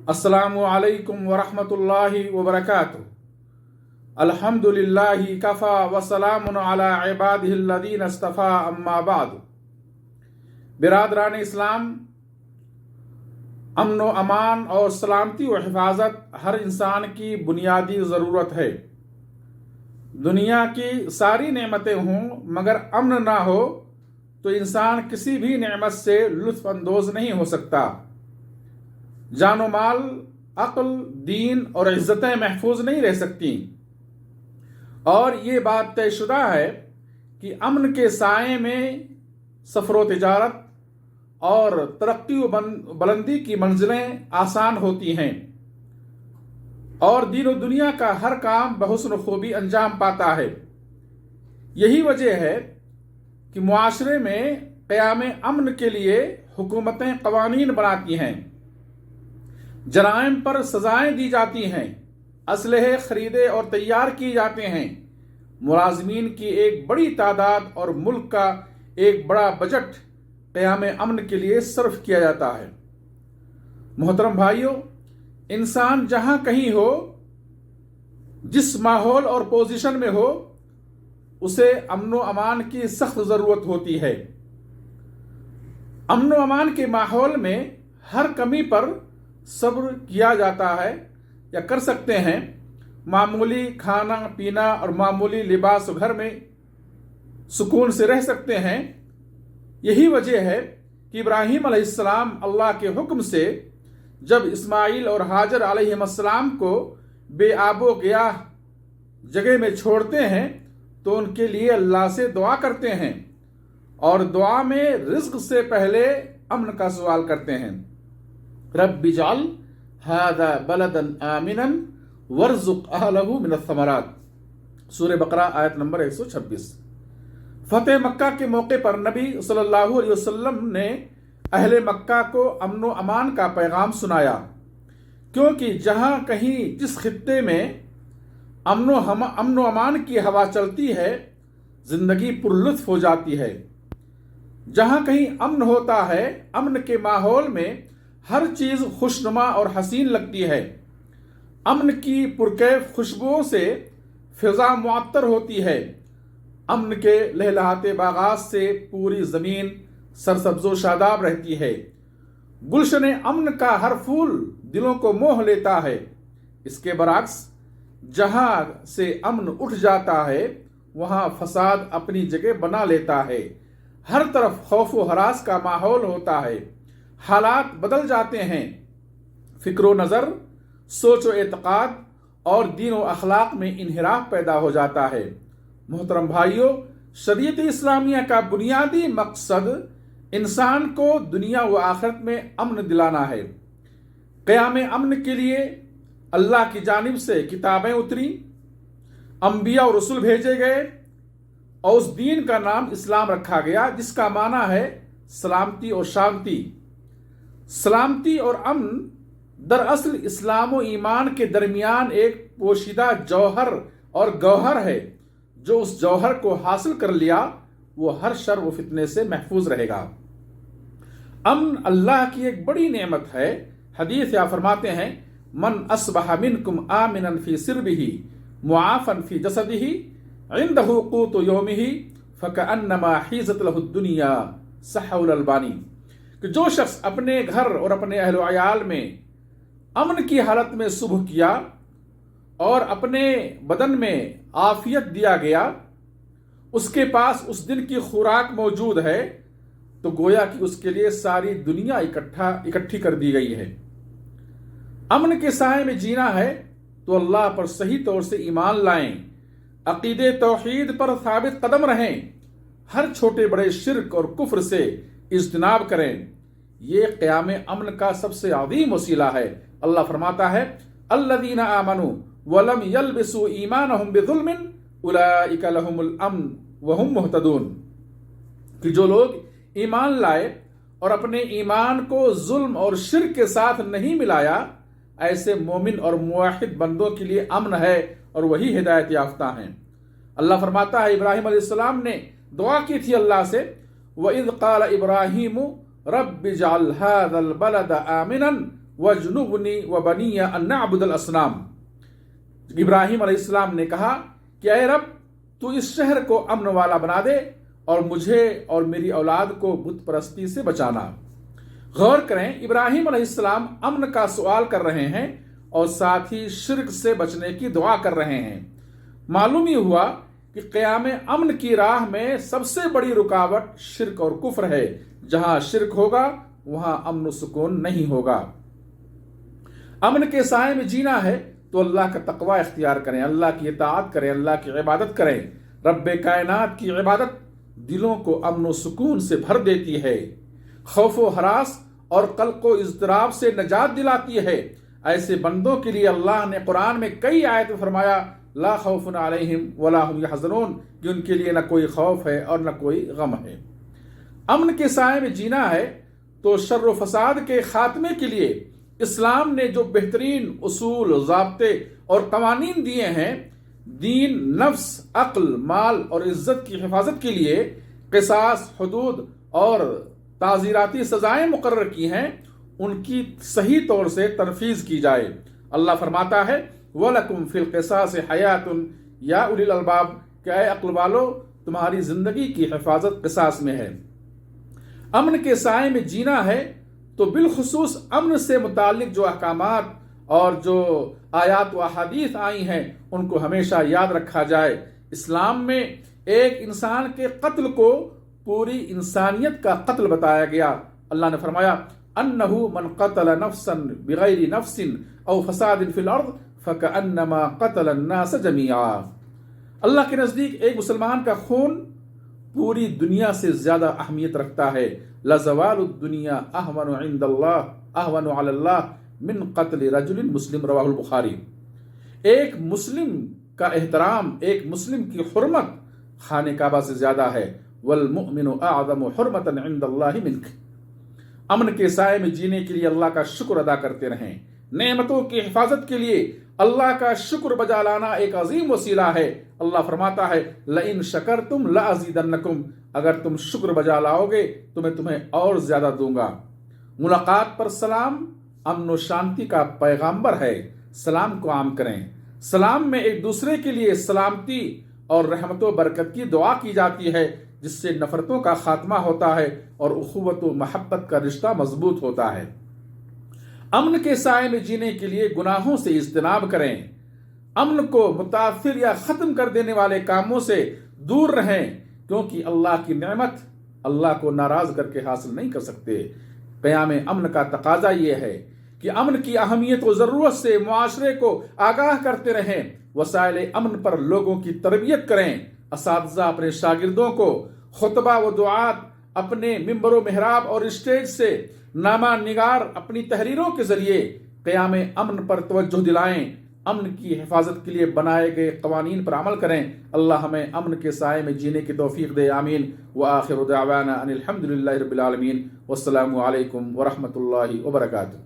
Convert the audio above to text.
अस्सलामु अलैकुम वरहमतुल्लाहि वबरकातुहू। अल्हम्दुलिल्लाहि कफ़ा वसलामुन अला इबादिहिल्लज़ीना इस्तफ़ा अम्मा बाद। बिरादरान इस्लाम, अमन व अमान और सलामती व हिफाजत हर इंसान की बुनियादी ज़रूरत है। दुनिया की सारी नेमतें हों मगर अमन ना हो तो इंसान किसी भी नेमत से लुत्फ़ अंदोज़ नहीं हो सकता। जानो माल, अक्ल, दीन और इज़्ज़तें महफूज नहीं रह सकती। और ये बात तयशुदा है कि अमन के साए में सफ़र व तिजारत और तरक्की व बुलंदी की मंजिलें आसान होती हैं और दीन व दुनिया का हर काम बहुस्न खूबी अंजाम पाता है। यही वजह है कि मुआशरे में क़याम अमन के लिए हुकूमतें क़वानीन बनाती हैं, जराइम पर सजाएं दी जाती हैं, असलहे खरीदे और तैयार किए जाते हैं, मुलाजमीन की एक बड़ी तादाद और मुल्क का एक बड़ा बजट क़याम अमन के लिए सर्फ किया जाता है। मोहतरम भाइयों, इंसान जहां कहीं हो, जिस माहौल और पोजीशन में हो, उसे अमन व अमान की सख्त ज़रूरत होती है। अमन व अमान के माहौल में हर कमी पर सब्र किया जाता है या कर सकते हैं। मामूली खाना पीना और मामूली लिबास घर में सुकून से रह सकते हैं। यही वजह है कि इब्राहीम अलैहिस्सलाम अल्लाह के हुक्म से जब इस्माइल और हाजर अलैहिस्सलाम को बेआबो गयाह जगह में छोड़ते हैं तो उनके लिए अल्लाह से दुआ करते हैं और दुआ में रिज़्क़ से पहले अमन का सवाल करते हैं। रब्बि जअल हाज़ा बलदन आमिनन वर्ज़ुक़ अहलहु मिनस्समरात। सूरह बकरा आयत नंबर 126। फतेह मक्का के मौके पर नबी सल्लल्लाहु अलैहि वसल्लम ने अहले मक्का को अमन व अमान का पैगाम सुनाया, क्योंकि जहां कहीं जिस खित्ते में अमन व अमान की हवा चलती है, जिंदगी पुरलुत्फ हो जाती है। जहां कहीं अमन होता है, अमन के माहौल में हर चीज खुशनुमा और हसीन लगती है। अमन की पुरकैफ खुशबुओं से फिजा मुअत्तर होती है। अमन के लहलहाते बागात से पूरी जमीन सरसब्जो शादाब रहती है। गुलशन अमन का हर फूल दिलों को मोह लेता है। इसके बरअक्स जहां से अमन उठ जाता है वहां फसाद अपनी जगह बना लेता है। हर तरफ खौफ व हरास का माहौल होता है। हालात बदल जाते हैं। फिक्र नज़र, सोच व एतक़ाद और दीन व अखलाक में इन्हिराफ पैदा हो जाता है। मोहतरम भाइयों, शरीयत इस्लामिया का बुनियादी मकसद इंसान को दुनिया व आखिरत में अमन दिलाना है। क़याम अमन के लिए अल्लाह की जानिब से किताबें उतरी, अंबिया और रसूल भेजे गए और उस दीन का नाम इस्लाम रखा गया, जिसका माना है सलामती और शांति। सलामती और अमन दरअसल इस्लाम व ईमान के दरमियान एक पोशीदा जौहर और गौहर है। जो उस जौहर को हासिल कर लिया वो हर शर व फितने से महफूज रहेगा। अमन अल्लाह की एक बड़ी नेमत है। हदीस या फरमाते हैं, मन अस्बह मिनकुम आमिनन फी सिरबिही मुआफन फी जसदिही इंदहु क़ूतु यौमिही फकअन्नमा हीज़त लहु दुनिया। सहीहुल अलबानी। कि जो शख्स अपने घर और अपने अहल व अयाल में अमन की हालत में सुबह किया और अपने बदन में आफियत दिया गया, उसके पास उस दिन की खुराक मौजूद है, तो गोया कि उसके लिए सारी दुनिया इकट्ठी कर दी गई है। अमन के साए में जीना है तो अल्लाह पर सही तौर से ईमान लाएं, अकीदे तौहीद पर साबित कदम रहें, हर छोटे बड़े शिर्क और कुफ्र से इज्तिनाब करें। ये क़याम अमन का सबसे अज़ीम वसीला है। अल्लाह फरमाता है, अल्लज़ीना आमनू वलम यल्बिसू ईमानहुम बिज़ुल्मिन उलाइका लहुमुल अमन वहुम मुहतदून। कि जो लोग ईमान लाए और अपने ईमान को जुल्म और शिर्क के साथ नहीं मिलाया, ऐसे मोमिन और मुवाहिद बंदों के लिए अमन है और वही हिदायत याफ्ता हैं। अल्लाह फरमाता है, इब्राहीम अलैहिस्सलाम ने दुआ की थी अल्लाह से, व इज़ क़ाल इब्राहीम रब्बि जअल हाज़ल बलद आमिनन वजनुबनी व बनिया अन नअबुदल असनाम। इब्राहिम अलैहिस्सलाम ने कहा कि ऐ रब, तू इस शहर को अमन वाला बना दे और मुझे और मेरी औलाद को बुत परस्ती से बचाना। गौर करें, इब्राहिम अलैहिस्सलाम अमन का सवाल कर रहे हैं और साथ ही शिर्क से बचने की दुआ कर रहे हैं। मालूम ही हुआ कि क़याम अमन की राह में सबसे बड़ी रुकावट शिर्क और कुफ्र है। जहां शिर्क होगा वहां अमन सुकून नहीं होगा। अमन के साए में जीना है तो अल्लाह का तकवा इख्तियार करें, अल्लाह की इताअत करें, अल्लाह की इबादत करें। रब्बे कायनात की इबादत दिलों को अमन व सुकून से भर देती है, खौफ व हरास और कल्क़ व इज़्तिराब से नजात दिलाती है। ऐसे बंदों के लिए अल्लाह ने कुरान में कई आयत में फरमाया, ला खौफुन अलैहिम वला हुम यहज़नून, कि उनके लिए न कोई खौफ है और न कोई गम है। अमन के साए में जीना है तो शर्र व फसाद के खात्मे के लिए इस्लाम ने जो बेहतरीन उसूल, ज़ाब्ते और कवानीन दिए हैं, दीन, नफ्स, अक्ल, माल और इज्जत की हिफाजत के लिए क़िसास, हुदूद और ताज़ीराती सजाएं मुकर्रर की हैं, उनकी सही तौर से तनफीज की जाए। अल्लाह फरमाता है, वलकुम फिल क़िसास हयातुन या उलिल अलबाब, क्या अक्ल वालो, तुम्हारी जिंदगी की हिफाजत क़िसास में है। अमन के साए में जीना है तो बिलखुसूस अमन से मुतालिक जो अहकामात और जो आयात व अहादीस आई हैं उनको हमेशा याद रखा जाए। इस्लाम में एक इंसान के कत्ल को पूरी इंसानियत का कत्ल बताया गया। अल्लाह ने फरमाया, अन्नहु मन क़तल नफ्सन बिगैरि नफ्सिन औ फसादिन फिल अर्द फकअन्नमा क़तल अन्नास जमीआ। अल्लाह के नज़दीक एक मुसलमान का खून पूरी दुनिया से ज्यादा अहमियत रखता है। लज़वालुद दुनिया अहवनु इंदल्लाह अहवनु अलल्लाह मिन क़त्ल रजुलिन मुस्लिम, रवाहुल बुखारी। एक मुस्लिम का एहतराम, एक मुस्लिम की हुर्मत खाने काबा से ज्यादा है। वल मुमिनु अअज़मु हुर्मतन इंदल्लाहि मिनक। अमन के साए में जीने के लिए अल्लाह का शुक्र अदा करते रहें। नेमतों की हिफाजत के लिए अल्लाह का शुक्र बजा लाना एक अजीम वसीला है। अल्लाह फरमाता है, लइन शकरतुम लअज़ीदन्नकुम, अगर तुम शुक्र बजा लाओगे तो मैं तुम्हें और ज्यादा दूंगा। मुलाकात पर सलाम अमन व शांति का पैगाम्बर है। सलाम को आम करें। सलाम में एक दूसरे के लिए सलामती और रहमत व बरकत की दुआ की जाती है, जिससे नफरतों का खात्मा होता है और उखुवत व महब्बत का रिश्ता मजबूत होता है। अमन के साए में जीने के लिए गुनाहों से इज्तनाब करें। अमन को मुतासिर या खत्म कर देने वाले कामों से दूर रहें, क्योंकि अल्लाह की नेमत अल्लाह को नाराज करके हासिल नहीं कर सकते। क़याम अमन का तकाजा ये है कि अमन की अहमियत व ज़रूरत से मुआशरे को आगाह करते रहें। वसाइल अमन पर लोगों की तरबियत करें। असातिज़ा अपने शागिर्दों को खुतबा व दुआत अपने मिंबर व मेहराब और स्टेज से, नामा निगार अपनी तहरीरों के जरिए क़याम अमन पर तवज्जो दिलाएं। अमन की हिफाजत के लिए बनाए गए कवानीन पर अमल करें। अल्लाह हमें अमन के साए में जीने की तौफीक दे। आमीन। व आखिरु दअवाना अनिल हम्दुलिल्लाहि रब्बिल आलमीन। वस्सलामु अलैकुम व रहमतुल्लाहि व बरकातुहू।